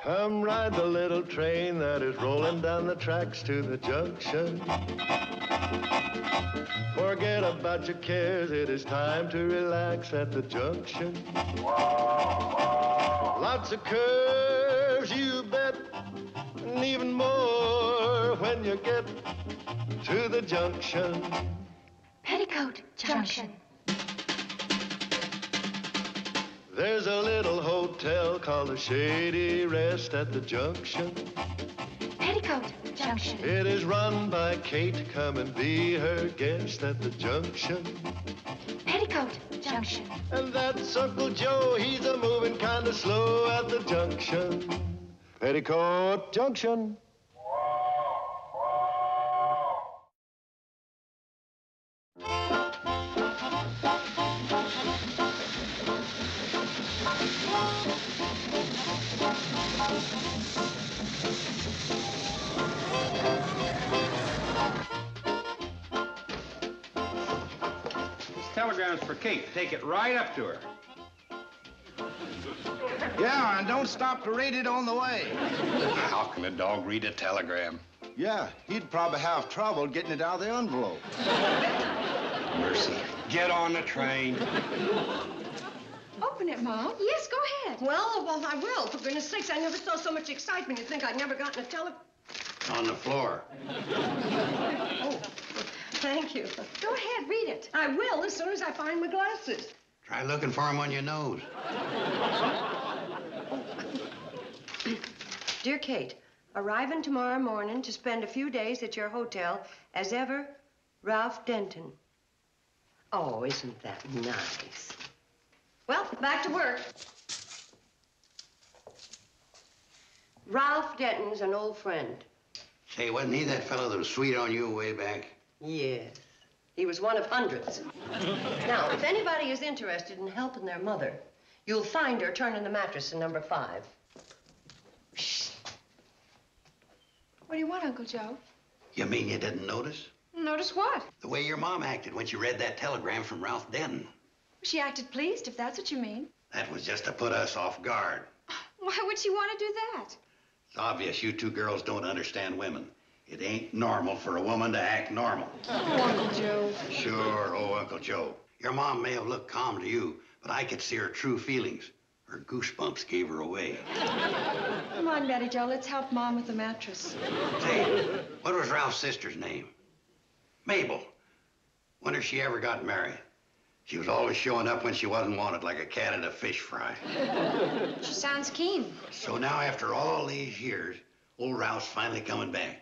Come ride the little train that is rolling down the tracks to the junction. Forget about your cares, it is time to relax at the junction. Lots of curves, you bet, and even more when you get to the junction. Petticoat Junction. There's a little hotel called the Shady Rest at the junction. Petticoat Junction. It is run by Kate. Come and be her guest at the junction. Petticoat Junction. And that's Uncle Joe. He's a moving kind of slow at the junction. Petticoat Junction. Telegram's for Kate. Take it right up to her. Yeah, and don't stop to read it on the way. How can a dog read a telegram? Yeah, he'd probably have trouble getting it out of the envelope. Mercy. Get on the train. Open it, Mom. Yes, go ahead. Well, I will. For goodness sakes, I never saw so much excitement. You'd think I'd never gotten a On the floor. Oh, thank you. Go ahead, read it. I will as soon as I find my glasses. Try looking for him on your nose. Dear Kate, arriving tomorrow morning to spend a few days at your hotel, as ever, Ralph Denton. Oh, isn't that nice? Well, back to work. Ralph Denton's an old friend. Say, wasn't he that fellow that was sweet on you way back? Yes. He was one of hundreds. Now, if anybody is interested in helping their mother, you'll find her turning the mattress in number 5. Shh. What do you want, Uncle Joe? You mean you didn't notice? Notice what? The way your mom acted when she read that telegram from Ralph Denton. She acted pleased, if that's what you mean. That was just to put us off guard. Why would she want to do that? It's obvious you two girls don't understand women. It ain't normal for a woman to act normal. Oh, Uncle Joe. Sure, oh, Uncle Joe. Your mom may have looked calm to you, but I could see her true feelings. Her goosebumps gave her away. Come on, Betty Jo, let's help Mom with the mattress. Say, what was Ralph's sister's name? Mabel. Wonder if she ever got married. She was always showing up when she wasn't wanted, like a cat at a fish fry. She sounds keen. So now, after all these years, old Ralph's finally coming back.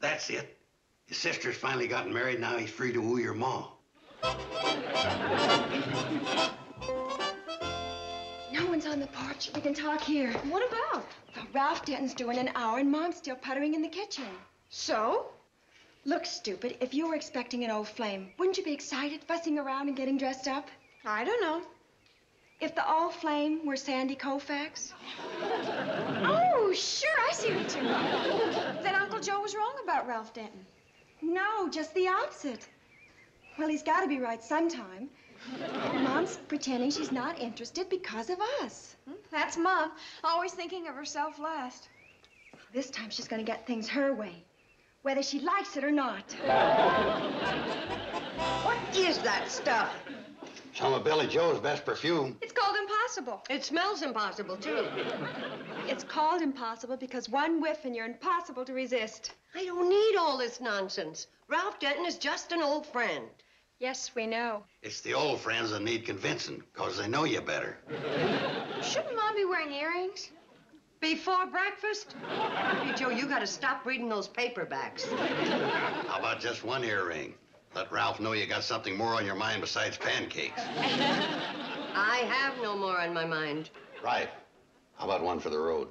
That's it. His sister's finally gotten married, now he's free to woo your ma. No one's on the porch. We can talk here. What about? Well, Ralph Denton's doing an hour and Mom's still puttering in the kitchen. So? Look, stupid, if you were expecting an old flame, wouldn't you be excited, fussing around and getting dressed up? I don't know. If the old flame were Sandy Koufax? Oh, sure, I see what you mean. Then Uncle Joe was wrong about Ralph Denton. No, just the opposite. Well, he's got to be right sometime. Mom's pretending she's not interested because of us. That's Mom, always thinking of herself last. This time she's going to get things her way, whether she likes it or not. What is that stuff? Some of Billie Jo's best perfume. It's called impossible. It smells impossible, too. It's called impossible because one whiff and you're impossible to resist. I don't need all this nonsense. Ralph Denton is just an old friend. Yes, we know. It's the old friends that need convincing, because they know you better. Shouldn't Mom be wearing earrings? Before breakfast? Hey, Joe, you gotta stop reading those paperbacks. How about just one earring? Let Ralph know you got something more on your mind besides pancakes. I have no more on my mind. Right. How about one for the road?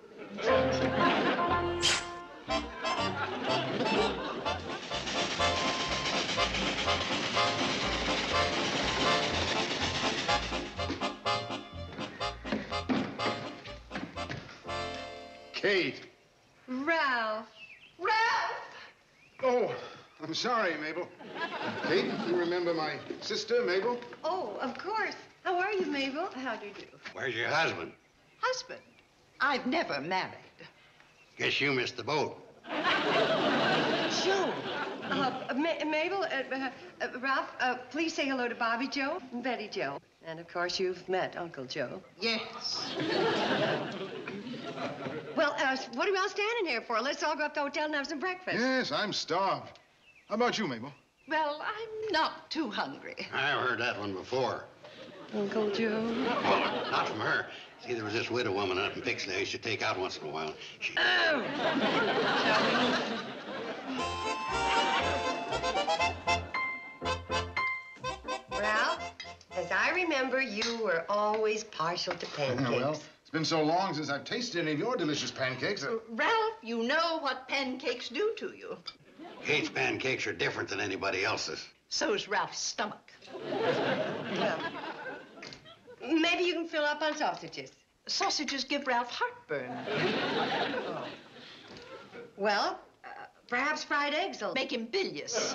Kate. Ralph. Oh, I'm sorry, Mabel. Kate, you remember my sister, Mabel? Oh, of course. How are you, Mabel? How do you do? Where's your husband? Husband? I've never married. Guess you missed the boat. Joe. Mabel, Ralph, please say hello to Bobbie Jo and Betty Jo. And, of course, you've met Uncle Joe. Yes. Well, what are we all standing here for? Let's all go up to the hotel and have some breakfast. Yes, I'm starved. How about you, Mabel? Well, I'm not too hungry. I've heard that one before. Uncle Joe? Well, not from her. See, there was this widow woman up in Pixley I used to take out once in a while. She... Oh! Ralph, as I remember, you were always partial to pancakes. Well, it's been so long since I've tasted any of your delicious pancakes. Ralph, you know what pancakes do to you. Kate's pancakes are different than anybody else's. So's Ralph's stomach. Well, maybe you can fill up on sausages. Sausages give Ralph heartburn. Oh. Well, perhaps fried eggs will Make him bilious.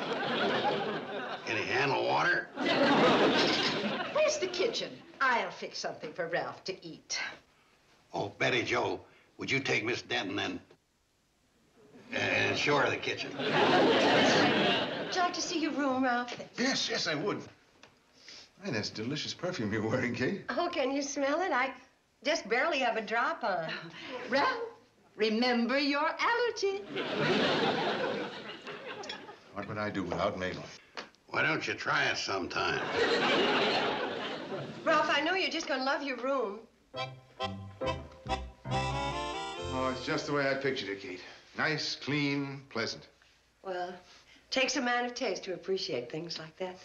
Can he handle water? Where's the kitchen? I'll fix something for Ralph to eat. Oh, Betty Jo, would you take Miss Denton and show her the kitchen? Would you like to see your room, Ralph? Yes, yes, I would. Hey, that's delicious perfume you're wearing, Kate. Oh, can you smell it? I just barely have a drop on. Ralph, remember your allergy. What would I do without Mabel? Why don't you try it sometime? Ralph, I know you're just going to love your room. Oh, it's just the way I pictured it, Kate. Nice, clean, pleasant. Well, takes a man of taste to appreciate things like that.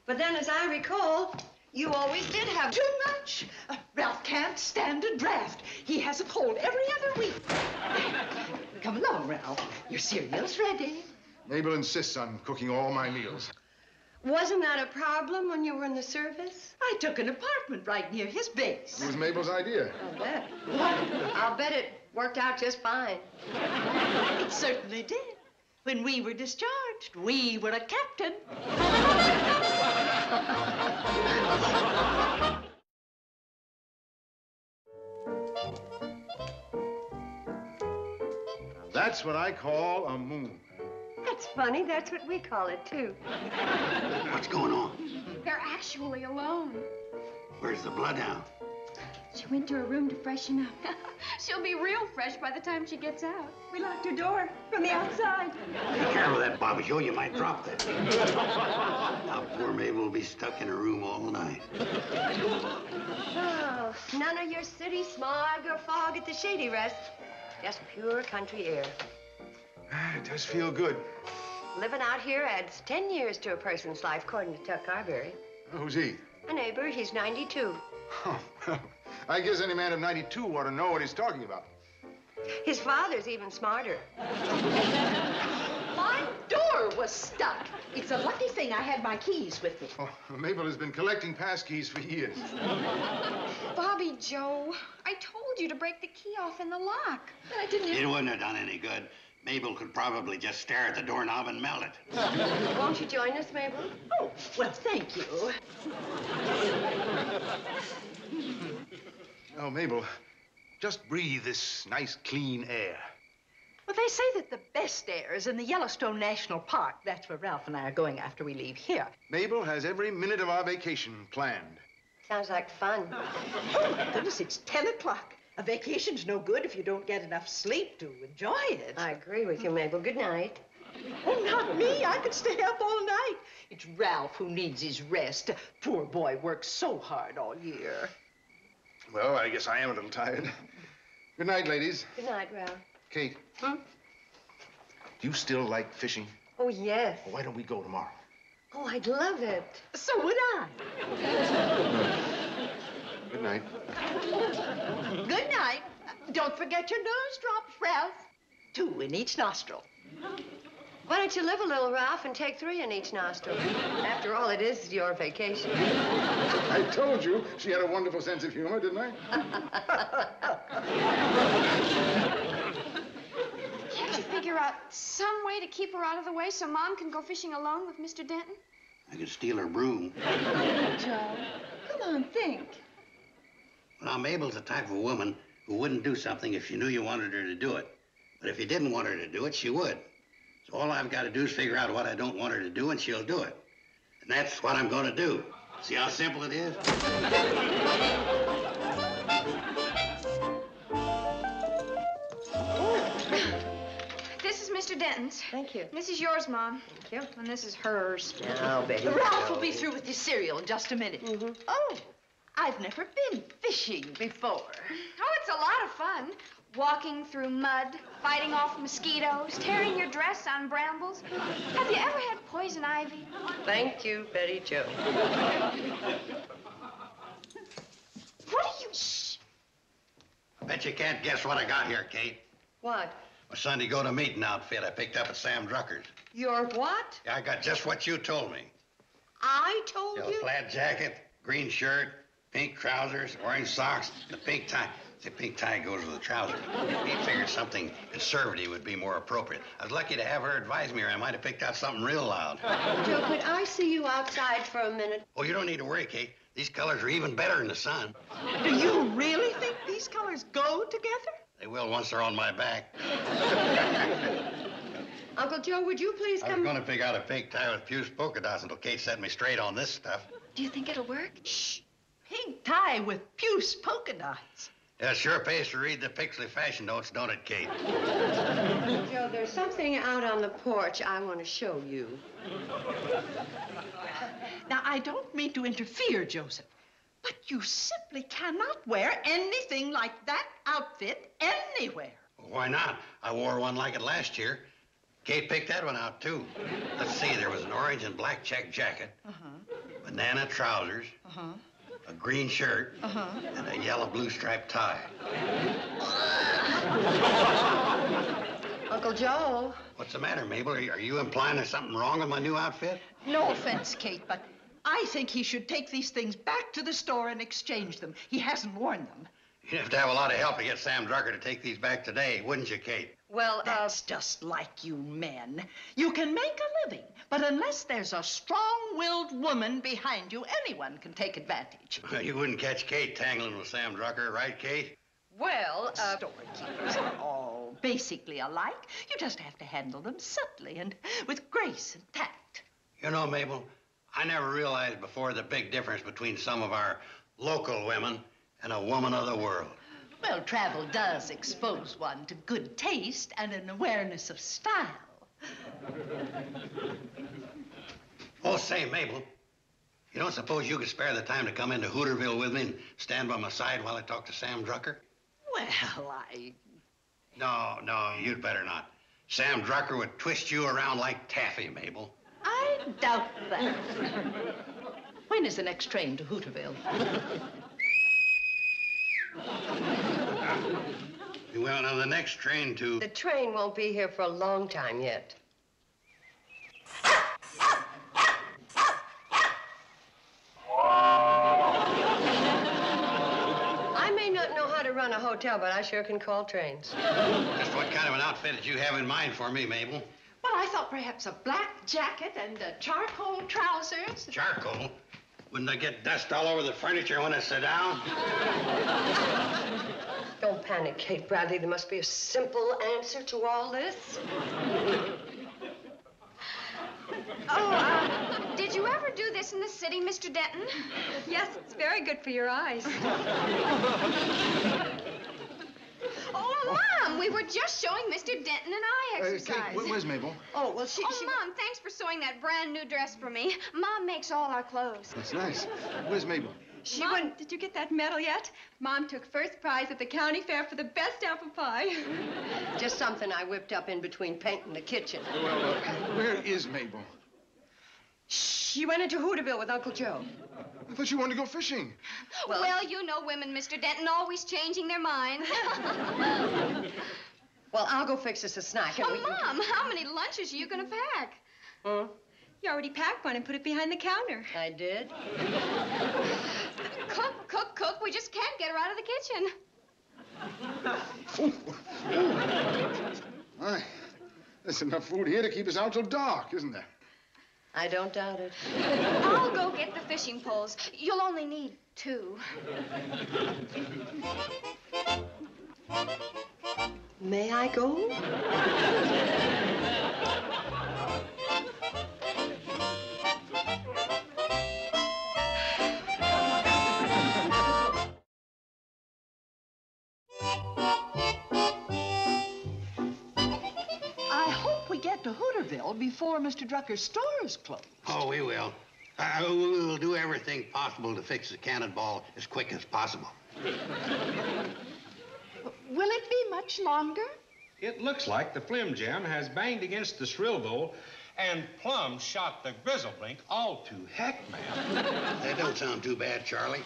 But then, as I recall, you always did have Too much. Ralph can't stand a draft. He has a cold every other week. Come along, Ralph. Your cereal's ready. Mabel insists on cooking all my meals. Wasn't that a problem when you were in the service? I took an apartment right near his base. It was Mabel's idea. I'll bet. I'll bet it worked out just fine. It certainly did. When we were discharged, we were a captain. That's what I call a moon. That's funny. That's what we call it, too. What's going on? They're actually alone. Where's the bloodhound? She went to her room to freshen up. She'll be real fresh by the time she gets out. We locked her door from the outside. Be careful of that, Bobbie Jo. You might drop that. Now, poor Mabel will be stuck in her room all night. Oh, none of your city smog or fog at the Shady Rest. Just pure country air. It does feel good. Living out here adds 10 years to a person's life, according to Tuck Carberry. Who's he? A neighbor, he's 92. Oh, I guess any man of 92 ought to know what he's talking about. His father's even smarter. My door was stuck. It's a lucky thing I had my keys with me. Oh, Mabel has been collecting pass keys for years. Bobbie Jo, I told you to break the key off in the lock. I didn't It wouldn't have done any good. Mabel could probably just stare at the doorknob and melt it. Won't you join us, Mabel? Oh, well, thank you. Oh, Mabel, just breathe this nice, clean air. Well, they say that the best air is in the Yellowstone National Park. That's where Ralph and I are going after we leave here. Mabel has every minute of our vacation planned. Sounds like fun. Oh, my goodness, it's 10 o'clock. A vacation's no good if you don't get enough sleep to enjoy it. I agree with you, Mabel. Good night. Oh, not me. I could stay up all night. It's Ralph who needs his rest. Poor boy works so hard all year. Well, I guess I am a little tired. Good night, ladies. Good night, Ralph. Kate. Do you still like fishing? Oh, yes. Well, why don't we go tomorrow? Oh, I'd love it. So would I. Good night. Good night. Don't forget your nose drops, Ralph. 2 in each nostril. Why don't you live a little, Ralph, and take 3 in each nostril? After all, it is your vacation. I told you she had a wonderful sense of humor, didn't I? Can't you figure out some way to keep her out of the way so Mom can go fishing alone with Mr. Denton? I could steal her broom. Joe, come on, think. Now, Mabel's the type of woman who wouldn't do something if she knew you wanted her to do it. But if you didn't want her to do it, she would. So all I've got to do is figure out what I don't want her to do, and she'll do it. And that's what I'm going to do. See how simple it is? This is Mr. Denton's. Thank you. This is yours, Mom. Thank you. And this is hers. Now, Betty. Ralph will be through with his cereal in just a minute. Oh, I've never been fishing before. Oh, it's a lot of fun. Walking through mud, fighting off mosquitoes, tearing your dress on brambles. Have you ever had poison ivy? Thank you, Betty Jo. What are you... Shh. I bet you can't guess what I got here, Kate. What? My Sunday go-to-meeting outfit I picked up at Sam Drucker's. Your what? Yeah, I got just what you told me. I told A you? flat jacket, green shirt, pink trousers, orange socks, the pink tie. The pink tie goes with the trousers. He figured something conservative would be more appropriate. I was lucky to have her advise me, or I might have picked out something real loud. Joe, could I see you outside for a minute? Oh, you don't need to worry, Kate. These colors are even better in the sun. Do you really think these colors go together? They will once they're on my back. Uncle Joe, would you please I come... was going to pick out a pink tie with puce polka dots until Kate set me straight on this stuff. Do you think it'll work? Shh. Pink tie with puce polka dots. Yeah, it sure pays to read the Pixley fashion notes, don't it, Kate? Joe, there's something out on the porch I want to show you. Now, I don't mean to interfere, Joseph, but you simply cannot wear anything like that outfit anywhere. Why not? I wore one like it last year. Kate picked that one out, too. Let's see, there was an orange and black check jacket, banana trousers, a green shirt, and a yellow-blue striped tie. Uncle Joe. What's the matter, Mabel? Are you implying there's something wrong with my new outfit? No offense, Kate, but I think he should take these things back to the store and exchange them. He hasn't worn them. You'd have to have a lot of help to get Sam Drucker to take these back today, wouldn't you, Kate? Well, That's just like you men. You can make a living, but unless there's a strong-willed woman behind you, anyone can take advantage. You wouldn't catch Kate tangling with Sam Drucker, right, Kate? well, Storekeepers are all basically alike. You just have to handle them subtly and with grace and tact. You know, Mabel, I never realized before the big difference between some of our local women and a woman of the world. Well, travel does expose one to good taste and an awareness of style. Oh, say, Mabel, you don't suppose you could spare the time to come into Hooterville with me and stand by my side while I talk to Sam Drucker? Well, No, you'd better not. Sam Drucker would twist you around like taffy, Mabel. I doubt that. When is the next train to Hooterville? Well, now, the next train to... the train won't be here for a long time yet. I may not know how to run a hotel, but I sure can call trains. Just what kind of an outfit did you have in mind for me, Mabel? Well, I thought perhaps a black jacket and charcoal trousers. Charcoal? Wouldn't I get dust all over the furniture when I sit down? Don't panic, Kate Bradley. There must be a simple answer to all this. Oh, did you ever do this in the city, Mr. Denton? Yes, it's very good for your eyes. Oh, Mom, we were just showing Mr. Denton and I exercise. Kate, where's Mabel? Oh, well, she... Mom, thanks for sewing that brand new dress for me. Mom makes all our clothes. That's nice. Where's Mabel? She went. Did you get that medal yet? Mom took first prize at the county fair for the best apple pie. Just something I whipped up in between painting the kitchen. Well, where is Mabel? She went into Hooterville with Uncle Joe. I thought you wanted to go fishing. Well, you know women, Mr. Denton, always changing their minds. Well, I'll go fix us a snack. And Mom, how many lunches are you going to pack? Hmm? You already packed one and put it behind the counter. I did? Cook. We just can't get her out of the kitchen. My, there's enough food here to keep us out till dark, isn't there? I don't doubt it. I'll go get the fishing poles. You'll only need 2. May I go? I hope we get to Hooterville before Mr. Drucker's store is closed. Oh, we will. We'll do everything possible to fix the cannonball as quick as possible. Will it be much longer? It looks like the flim jam has banged against the shrill bowl and plumb shot the grizzle blink all to heck, ma'am. That don't sound too bad, Charley.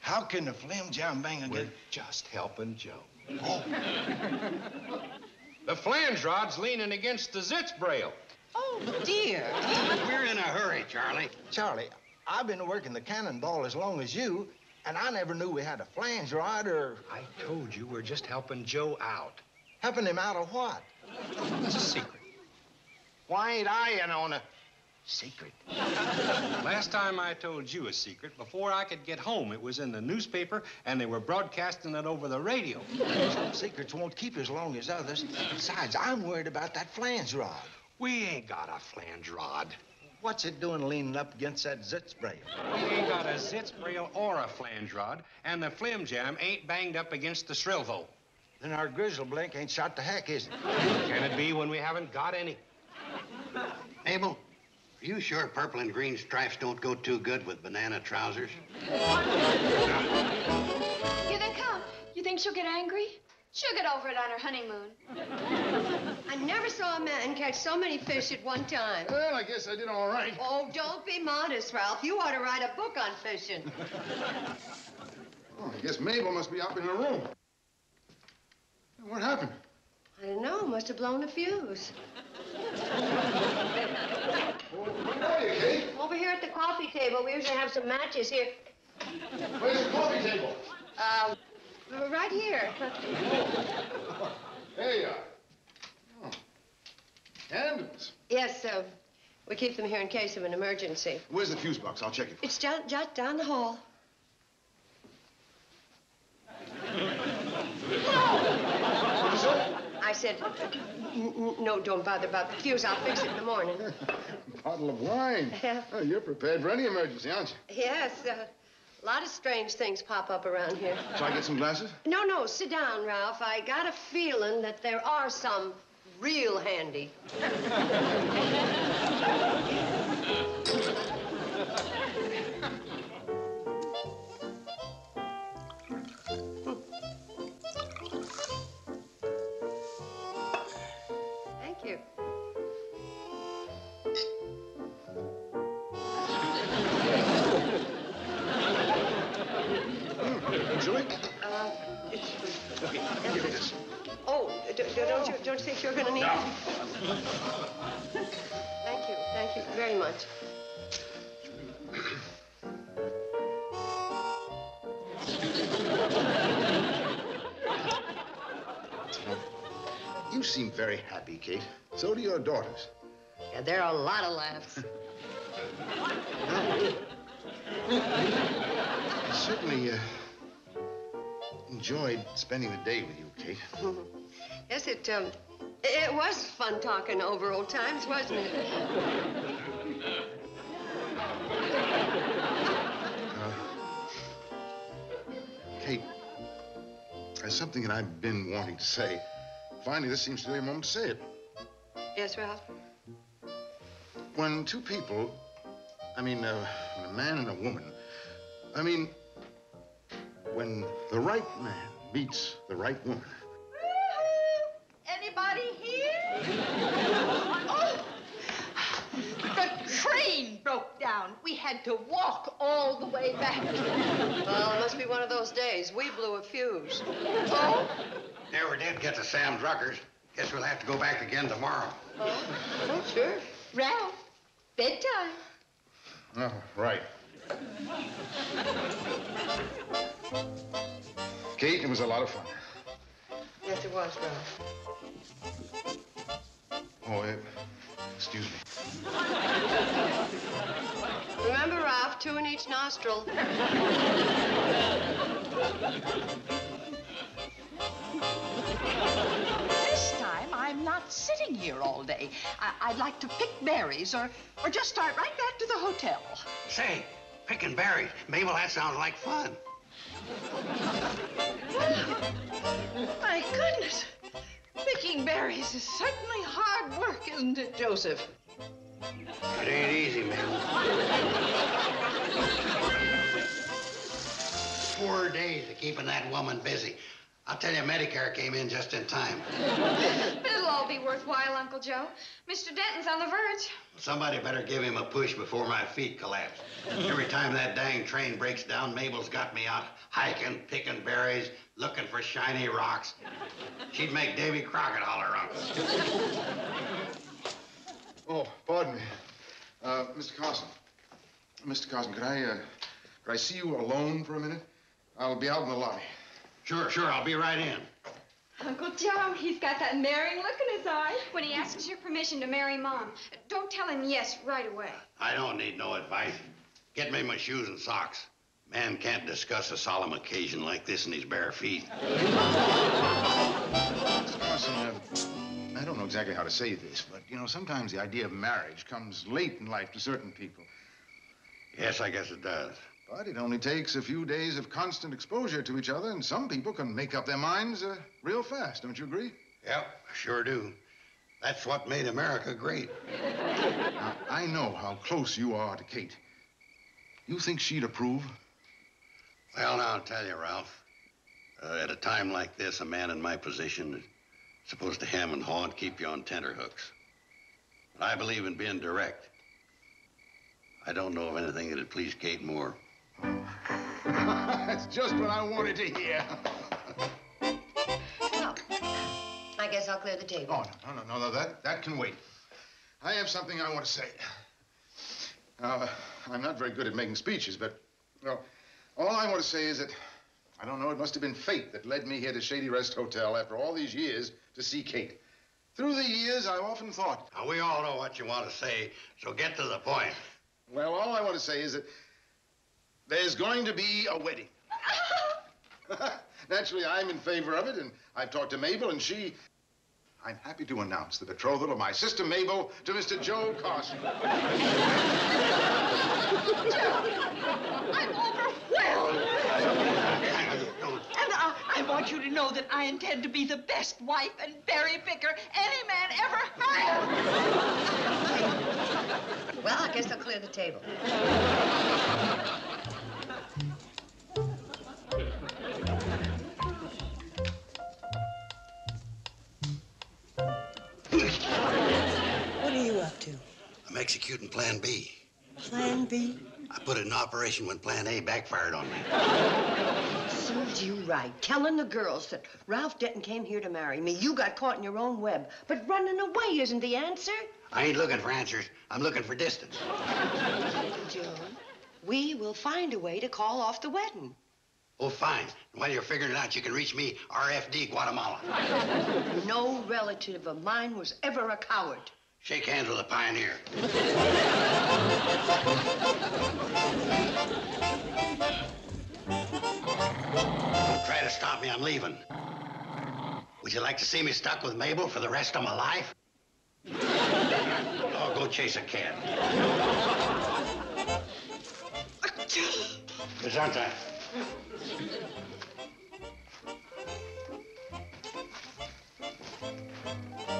How can the flim jam bang again? We're just helping Joe. Oh. The flange rod's leaning against the zitz braille. Oh, dear. We're in a hurry, Charley. Charley, I've been working the cannonball as long as you, and I never knew we had a flange rod or... I told you we're just helping Joe out. Helping him out of what? It's a secret. Why ain't I in on a secret? Last time I told you a secret, before I could get home, it was in the newspaper, and they were broadcasting it over the radio. Some secrets won't keep as long as others. Besides, I'm worried about that flange rod. We ain't got a flange rod. What's it doing leaning up against that zitz braille? We ain't got a zitz braille or a flange rod, and the flim jam ain't banged up against the shrill bowl. Then our grizzle blink ain't shot to heck, is it? Can it be when we haven't got any? Abel, are you sure purple and green stripes don't go too good with banana trousers? Here they come. You think she'll get angry? She'll get over it on her honeymoon. I never saw a man catch so many fish at one time. Well, I guess I did all right. Oh, don't be modest, Ralph. You ought to write a book on fishing. Oh, I guess Mabel must be up in her room. What happened? I don't know. Must have blown a fuse. Where are you, Kate? Over here at the coffee table. We usually have some matches here. Where's the coffee table? Right here. There you are. Oh. Candles. Yes, we keep them here in case of an emergency. Where's the fuse box? I'll check it. It's just down the hall. What'd you say? I said, no, don't bother about the fuse. I'll fix it in the morning. Bottle of wine. Yeah. Oh, you're prepared for any emergency, aren't you? Yes, a lot of strange things pop up around here. Shall I get some glasses? No, sit down, Ralph. I got a feeling that there are some real handy. Thank you. Julie? Give me this. Oh, don't you think you're going to need it? Thank you very much. You seem very happy, Kate. So do your daughters. Yeah, there are a lot of laughs. I certainly enjoyed spending the day with you, Kate. Yes, it was fun talking over old times, wasn't it? Kate, there's something that I've been wanting to say. Finally, this seems to be a moment to say it. Yes, Ralph? When two people, when a man and a woman, when the right man meets the right woman. Anybody here? Oh, the train broke down. We had to walk all the way back. Well, it must be one of those days. We blew a fuse. Oh? Never did get to Sam Drucker's. Guess we'll have to go back again tomorrow. Oh, sure. Ralph, bedtime. Oh, right. Kate, it was a lot of fun. Yes, it was, Ralph. Oh, excuse me. Remember, Ralph, 2 in each nostril. This time, I'm not sitting here all day. I'd like to pick berries or just start right back to the hotel. Say, picking berries. Mabel, that sounds like fun. My goodness. Picking berries is certainly hard work, isn't it, Joseph? It ain't easy, Mabel. 4 days of keeping that woman busy. I'll tell you, Medicare came in just in time. It'll all be worthwhile, Uncle Joe. Mr. Denton's on the verge. Somebody better give him a push before my feet collapse. Every time that dang train breaks down, Mabel's got me out hiking, picking berries, looking for shiny rocks. She'd make Davy Crockett holler, Uncle. Oh, pardon me. Mr. Carson. Mr. Carson, could I see you alone for a minute? I'll be out in the lobby. Sure, I'll be right in. Uncle Joe, he's got that marrying look in his eye. When he asks your permission to marry Mom, don't tell him yes right away. I don't need no advice. Get me my shoes and socks. Man can't discuss a solemn occasion like this in his bare feet. Mr. Carson, I don't know exactly how to say this, but, you know, sometimes the idea of marriage comes late in life to certain people. Yes, I guess it does. But it only takes a few days of constant exposure to each other, and some people can make up their minds real fast. Don't you agree? Yep, I sure do. That's what made America great. Now, I know how close you are to Kate. You think she'd approve? Well, now, I'll tell you, Ralph. At a time like this, a man in my position is supposed to hem and haw and keep you on tenterhooks. But I believe in being direct. I don't know of anything that'd please Kate more. That's just what I wanted to hear. Well, I guess I'll clear the table. Oh, no, that can wait. I have something I want to say. I'm not very good at making speeches, but, well, all I want to say is that, I don't know, it must have been fate that led me here to Shady Rest Hotel after all these years to see Kate. Through the years, I've often thought... Now, we all know what you want to say, so get to the point. Well, all I want to say is that there's going to be a wedding. Naturally, I'm in favor of it, and I've talked to Mabel, and she... I'm happy to announce the betrothal of my sister Mabel to Mr. Joe Carson. I'm overwhelmed. And I want you to know that I intend to be the best wife and berry picker any man ever had. Well, I guess I'll clear the table. What are you up to? I'm executing Plan B. Plan B? I put it in operation when Plan A backfired on me. Serves you right. Telling the girls that Ralph Denton came here to marry me. You got caught in your own web. But running away isn't the answer. I ain't looking for answers. I'm looking for distance. Joe, we will find a way to call off the wedding. Oh, fine. And while you're figuring it out, you can reach me, RFD, Guatemala. No relative of mine was ever a coward. Shake hands with a pioneer. Don't try to stop me. I'm leaving. Would you like to see me stuck with Mabel for the rest of my life? Oh, go chase a cat. Gesundheit.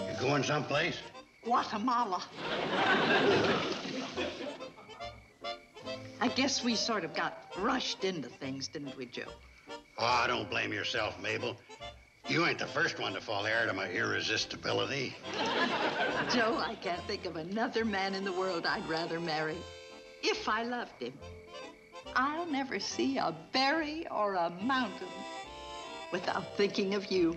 You going someplace? Guatemala. I guess we sort of got rushed into things, didn't we, Joe? Oh, don't blame yourself, Mabel. You ain't the first one to fall heir to my irresistibility. Joe, I can't think of another man in the world I'd rather marry. If I loved him, I'll never see a berry or a mountain without thinking of you.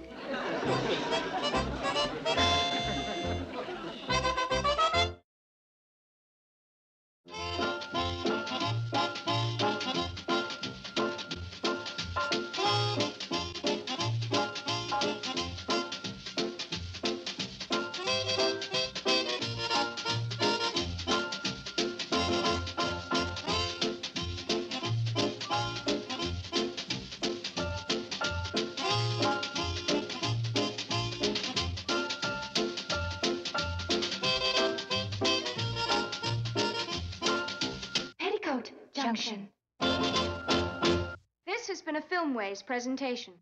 Junction. This has been a Filmways presentation.